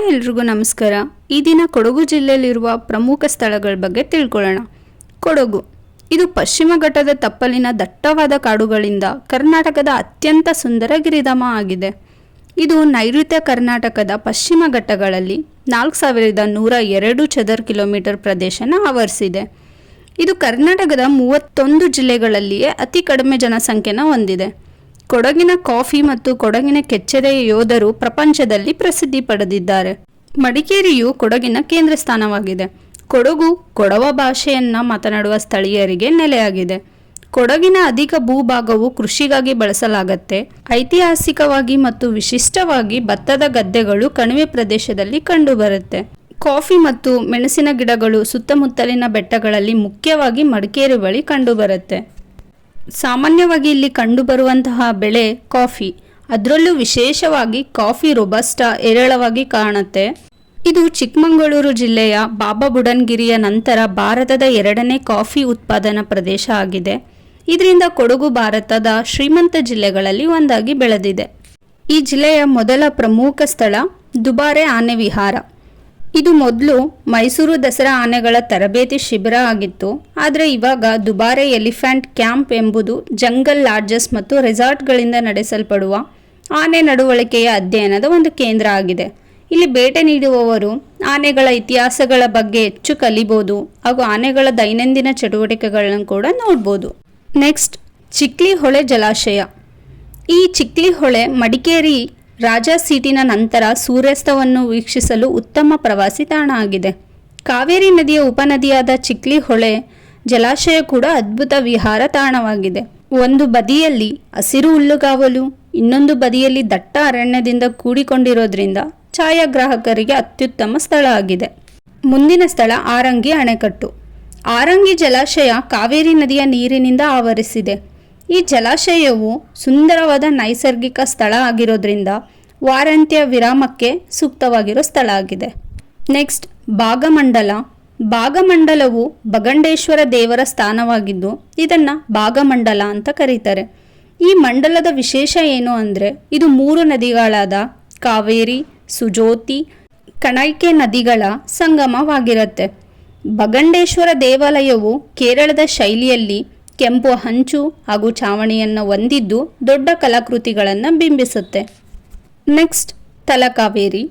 ಎಲ್ರಿಗೂ ನಮಸ್ಕಾರ. ಈ ದಿನ ಕೊಡಗು ಜಿಲ್ಲೆಯಲ್ಲಿರುವ ಪ್ರಮುಖ ಸ್ಥಳಗಳ ಬಗ್ಗೆ ತಿಳ್ಕೊಳ್ಳೋಣ. ಕೊಡಗು ಇದು ಪಶ್ಚಿಮ ಘಟ್ಟದ ತಪ್ಪಲಿನ ದಟ್ಟವಾದ ಕಾಡುಗಳಿಂದ ಕರ್ನಾಟಕದ ಅತ್ಯಂತ ಸುಂದರ ಗಿರಿಧಾಮ ಆಗಿದೆ. ಇದು ನೈಋತ್ಯ ಕರ್ನಾಟಕದ ಪಶ್ಚಿಮ ಘಟ್ಟಗಳಲ್ಲಿ 4102 ಚದರ ಕಿಲೋಮೀಟರ್ ಪ್ರದೇಶನ ಆವರಿಸಿದೆ. ಇದು ಕರ್ನಾಟಕದ 31 ಜಿಲ್ಲೆಗಳಲ್ಲಿಯೇ ಅತಿ ಕಡಿಮೆ ಜನಸಂಖ್ಯೆನ ಹೊಂದಿದೆ. ಕೊಡಗಿನ ಕಾಫಿ ಮತ್ತು ಕೊಡಗಿನ ಕೆಚ್ಚೆದೆಯ ಯೋಧರು ಪ್ರಪಂಚದಲ್ಲಿ ಪ್ರಸಿದ್ಧಿ ಪಡೆದಿದ್ದಾರೆ. ಮಡಿಕೇರಿಯು ಕೊಡಗಿನ ಕೇಂದ್ರ ಸ್ಥಾನವಾಗಿದೆ. ಕೊಡಗು ಕೊಡವ ಭಾಷೆಯನ್ನು ಮಾತನಾಡುವ ಸ್ಥಳೀಯರಿಗೆ ನೆಲೆಯಾಗಿದೆ. ಕೊಡಗಿನ ಅಧಿಕ ಭೂಭಾಗವು ಕೃಷಿಗಾಗಿ ಬಳಸಲಾಗುತ್ತೆ. ಐತಿಹಾಸಿಕವಾಗಿ ಮತ್ತು ವಿಶಿಷ್ಟವಾಗಿ ಭತ್ತದ ಗದ್ದೆಗಳು ಕಣಿವೆ ಪ್ರದೇಶದಲ್ಲಿ ಕಂಡುಬರುತ್ತೆ. ಕಾಫಿ ಮತ್ತು ಮೆಣಸಿನ ಗಿಡಗಳು ಸುತ್ತಮುತ್ತಲಿನ ಬೆಟ್ಟಗಳಲ್ಲಿ ಮುಖ್ಯವಾಗಿ ಮಡಿಕೇರಿ ಬಳಿ ಕಂಡುಬರುತ್ತೆ. ಸಾಮಾನ್ಯವಾಗಿ ಇಲ್ಲಿ ಕಂಡುಬರುವಂತಹ ಬೆಳೆ ಕಾಫಿ, ಅದರಲ್ಲೂ ವಿಶೇಷವಾಗಿ ಕಾಫಿ ರೋಬಸ್ಟಾ ಹೇರಳವಾಗಿ ಕಾಣುತ್ತೆ. ಇದು ಚಿಕ್ಕಮಗಳೂರು ಜಿಲ್ಲೆಯ ಬಾಬಾ ಬುಡನ್ಗಿರಿಯ ನಂತರ ಭಾರತದ 2ನೇ ಕಾಫಿ ಉತ್ಪಾದನಾ ಪ್ರದೇಶ ಆಗಿದೆ. ಇದರಿಂದ ಕೊಡಗು ಭಾರತದ ಶ್ರೀಮಂತ ಜಿಲ್ಲೆಗಳಲ್ಲಿ ಒಂದಾಗಿ ಬೆಳೆದಿದೆ. ಈ ಜಿಲ್ಲೆಯ ಮೊದಲ ಪ್ರಮುಖ ಸ್ಥಳ ದುಬಾರೆ ಆನೆ ವಿಹಾರ. ಇದು ಮೊದಲು ಮೈಸೂರು ದಸರಾ ಆನೆಗಳ ತರಬೇತಿ ಶಿಬಿರ ಆಗಿತ್ತು. ಆದರೆ ಇವಾಗ ದುಬಾರೆ ಎಲಿಫೆಂಟ್ ಕ್ಯಾಂಪ್ ಎಂಬುದು ಜಂಗಲ್ ಲಾಡ್ಜಸ್ ಮತ್ತು ರೆಸಾರ್ಟ್ಗಳಿಂದ ನಡೆಸಲ್ಪಡುವ ಆನೆ ನಡವಳಿಕೆಯ ಅಧ್ಯಯನದ ಒಂದು ಕೇಂದ್ರ ಆಗಿದೆ. ಇಲ್ಲಿ ಭೇಟಿ ನೀಡುವವರು ಆನೆಗಳ ಇತಿಹಾಸಗಳ ಬಗ್ಗೆ ಹೆಚ್ಚು ಕಲಿಬೋದು ಹಾಗೂ ಆನೆಗಳ ದೈನಂದಿನ ಚಟುವಟಿಕೆಗಳನ್ನು ಕೂಡ ನೋಡ್ಬೋದು. ನೆಕ್ಸ್ಟ್, ಚಿಕ್ಲಿ ಹೊಳೆ ಜಲಾಶಯ. ಈ ಚಿಕ್ಲಿ ಹೊಳೆ ಮಡಿಕೇರಿ ರಾಜ ಸೀಟಿನ ನಂತರ ಸೂರ್ಯಾಸ್ತವನ್ನು ವೀಕ್ಷಿಸಲು ಉತ್ತಮ ಪ್ರವಾಸಿ ತಾಣ ಆಗಿದೆ. ಕಾವೇರಿ ನದಿಯ ಉಪನದಿಯಾದ ಚಿಕ್ಲಿ ಹೊಳೆ ಜಲಾಶಯ ಕೂಡ ಅದ್ಭುತ ವಿಹಾರ ತಾಣವಾಗಿದೆ. ಒಂದು ಬದಿಯಲ್ಲಿ ಹಸಿರು ಹುಲ್ಲುಗಾವಲು, ಇನ್ನೊಂದು ಬದಿಯಲ್ಲಿ ದಟ್ಟ ಅರಣ್ಯದಿಂದ ಕೂಡಿಕೊಂಡಿರೋದ್ರಿಂದ ಛಾಯಾಗ್ರಾಹಕರಿಗೆ ಅತ್ಯುತ್ತಮ ಸ್ಥಳ ಆಗಿದೆ. ಮುಂದಿನ ಸ್ಥಳ ಆರಂಗಿ ಅಣೆಕಟ್ಟು. ಆರಂಗಿ ಜಲಾಶಯ ಕಾವೇರಿ ನದಿಯ ನೀರಿನಿಂದ ಆವರಿಸಿದೆ. ಈ ಜಲಾಶಯವು ಸುಂದರವಾದ ನೈಸರ್ಗಿಕ ಸ್ಥಳ ಆಗಿರೋದ್ರಿಂದ ವಾರಾಂತ್ಯ ವಿರಾಮಕ್ಕೆ ಸೂಕ್ತವಾಗಿರೋ ಸ್ಥಳ ಆಗಿದೆ. ನೆಕ್ಸ್ಟ್, ಭಾಗಮಂಡಲ. ಭಾಗಮಂಡಲವು ಭಗಂಡೇಶ್ವರ ದೇವರ ಸ್ಥಾನವಾಗಿದ್ದು ಇದನ್ನು ಭಾಗಮಂಡಲ ಅಂತ ಕರೀತಾರೆ. ಈ ಮಂಡಲದ ವಿಶೇಷ ಏನು ಅಂದರೆ ಇದು 3 ನದಿಗಳಾದ ಕಾವೇರಿ, ಸುಜೋತಿ, ಕಣೈಕೆ ನದಿಗಳ ಸಂಗಮವಾಗಿರುತ್ತೆ. ಭಗಂಡೇಶ್ವರ ದೇವಾಲಯವು ಕೇರಳದ ಶೈಲಿಯಲ್ಲಿ ಕೆಂಪು ಹಂಚು ಹಾಗೂ ಚಾವಣಿಯನ್ನು ಹೊಂದಿದ್ದು ದೊಡ್ಡ ಕಲಾಕೃತಿಗಳನ್ನು ಬಿಂಬಿಸುತ್ತೆ. ನೆಕ್ಸ್ಟ್, ತಲಕಾವೇರಿ.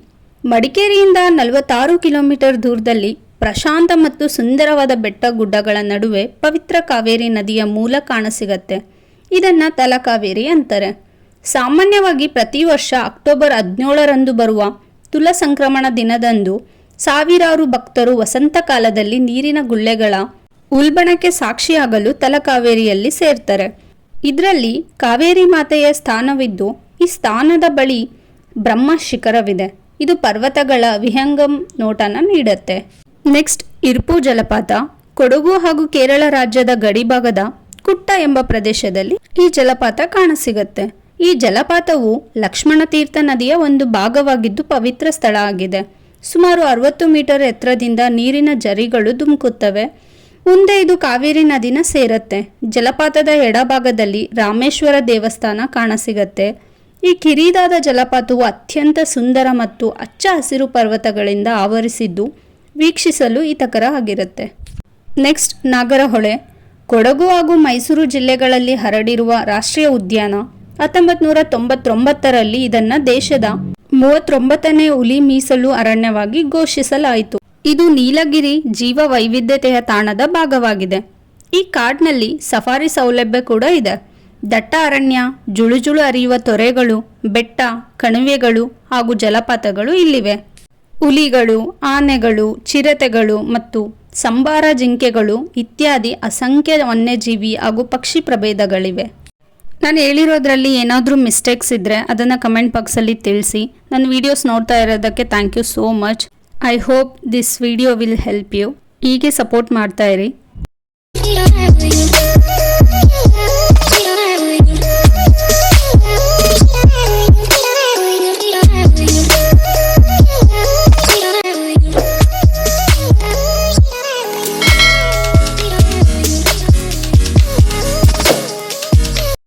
ಮಡಿಕೇರಿಯಿಂದ 46 ಕಿಲೋಮೀಟರ್ ದೂರದಲ್ಲಿ ಪ್ರಶಾಂತ ಮತ್ತು ಸುಂದರವಾದ ಬೆಟ್ಟ ಗುಡ್ಡಗಳ ನಡುವೆ ಪವಿತ್ರ ಕಾವೇರಿ ನದಿಯ ಮೂಲ ಕಾಣಸಿಗತ್ತೆ. ಇದನ್ನು ತಲಕಾವೇರಿ ಅಂತಾರೆ. ಸಾಮಾನ್ಯವಾಗಿ ಪ್ರತಿ ವರ್ಷ ಅಕ್ಟೋಬರ್ 17ರಂದು ಬರುವ ತುಲ ಸಂಕ್ರಮಣ ದಿನದಂದು ಸಾವಿರಾರು ಭಕ್ತರು ವಸಂತ ಕಾಲದಲ್ಲಿ ನೀರಿನ ಗುಳ್ಳೆಗಳ ಉಲ್ಬಣಕ್ಕೆ ಸಾಕ್ಷಿಯಾಗಲು ತಲಕಾವೇರಿಯಲ್ಲಿ ಸೇರ್ತಾರೆ. ಇದರಲ್ಲಿ ಕಾವೇರಿ ಮಾತೆಯ ಸ್ಥಾನವಿದ್ದು ಈ ಸ್ಥಾನದ ಬಳಿ ಬ್ರಹ್ಮ ಶಿಖರವಿದೆ. ಇದು ಪರ್ವತಗಳ ವಿಹಂಗಮ್ ನೋಟನ ನೀಡುತ್ತೆ. ನೆಕ್ಸ್ಟ್, ಇರ್ಪು ಜಲಪಾತ. ಕೊಡಗು ಹಾಗೂ ಕೇರಳ ರಾಜ್ಯದ ಗಡಿಭಾಗದ ಕುಟ್ಟ ಎಂಬ ಪ್ರದೇಶದಲ್ಲಿ ಈ ಜಲಪಾತ ಕಾಣಸಿಗುತ್ತೆ. ಈ ಜಲಪಾತವು ಲಕ್ಷ್ಮಣ ತೀರ್ಥ ನದಿಯ ಒಂದು ಭಾಗವಾಗಿದ್ದು ಪವಿತ್ರ ಸ್ಥಳ ಆಗಿದೆ. ಸುಮಾರು 60 ಮೀಟರ್ ಎತ್ತರದಿಂದ ನೀರಿನ ಝರಿಗಳು ಧುಮುಕುತ್ತವೆ. ಮುಂದೆ ಇದು ಕಾವೇರಿ ನದಿನ ಸೇರುತ್ತೆ. ಜಲಪಾತದ ಎಡಭಾಗದಲ್ಲಿ ರಾಮೇಶ್ವರ ದೇವಸ್ಥಾನ ಕಾಣಸಿಗತ್ತೆ. ಈ ಕಿರಿದಾದ ಜಲಪಾತವು ಅತ್ಯಂತ ಸುಂದರ ಮತ್ತು ಹಚ್ಚ ಹಸಿರು ಪರ್ವತಗಳಿಂದ ಆವರಿಸಿದ್ದು ವೀಕ್ಷಿಸಲು ಹಿತಕರ ಆಗಿರುತ್ತೆ. ನೆಕ್ಸ್ಟ್, ನಾಗರಹೊಳೆ. ಕೊಡಗು ಹಾಗೂ ಮೈಸೂರು ಜಿಲ್ಲೆಗಳಲ್ಲಿ ಹರಡಿರುವ ರಾಷ್ಟ್ರೀಯ ಉದ್ಯಾನ. 1999ರಲ್ಲಿ ಇದನ್ನು ದೇಶದ 39ನೇ ಹುಲಿ ಮೀಸಲು ಅರಣ್ಯವಾಗಿ ಘೋಷಿಸಲಾಯಿತು. ಇದು ನೀಲಗಿರಿ ಜೀವ ವೈವಿಧ್ಯತೆಯ ತಾಣದ ಭಾಗವಾಗಿದೆ. ಈ ಕಾಡಿನಲ್ಲಿ ಸಫಾರಿ ಸೌಲಭ್ಯ ಕೂಡ ಇದೆ. ದಟ್ಟ ಅರಣ್ಯ, ಜುಳುಜುಳು ಹರಿಯುವ ತೊರೆಗಳು, ಬೆಟ್ಟ, ಕಣಿವೆಗಳು ಹಾಗೂ ಜಲಪಾತಗಳು ಇಲ್ಲಿವೆ. ಹುಲಿಗಳು, ಆನೆಗಳು, ಚಿರತೆಗಳು ಮತ್ತು ಸಂಬಾರ ಜಿಂಕೆಗಳು ಇತ್ಯಾದಿ ಅಸಂಖ್ಯ ವನ್ಯಜೀವಿ ಹಾಗೂ ಪಕ್ಷಿ ಪ್ರಭೇದಗಳಿವೆ. ನಾನು ಹೇಳಿರೋದ್ರಲ್ಲಿ ಏನಾದರೂ ಮಿಸ್ಟೇಕ್ಸ್ ಇದ್ದರೆ ಅದನ್ನು ಕಮೆಂಟ್ ಬಾಕ್ಸಲ್ಲಿ ತಿಳಿಸಿ. ನನ್ನ ವೀಡಿಯೋಸ್ ನೋಡ್ತಾ ಇರೋದಕ್ಕೆ thank you so much. I hope this video will help you. ಹೀಗೆ ಸಪೋರ್ಟ್ ಮಾಡ್ತಾ ಇರಿ.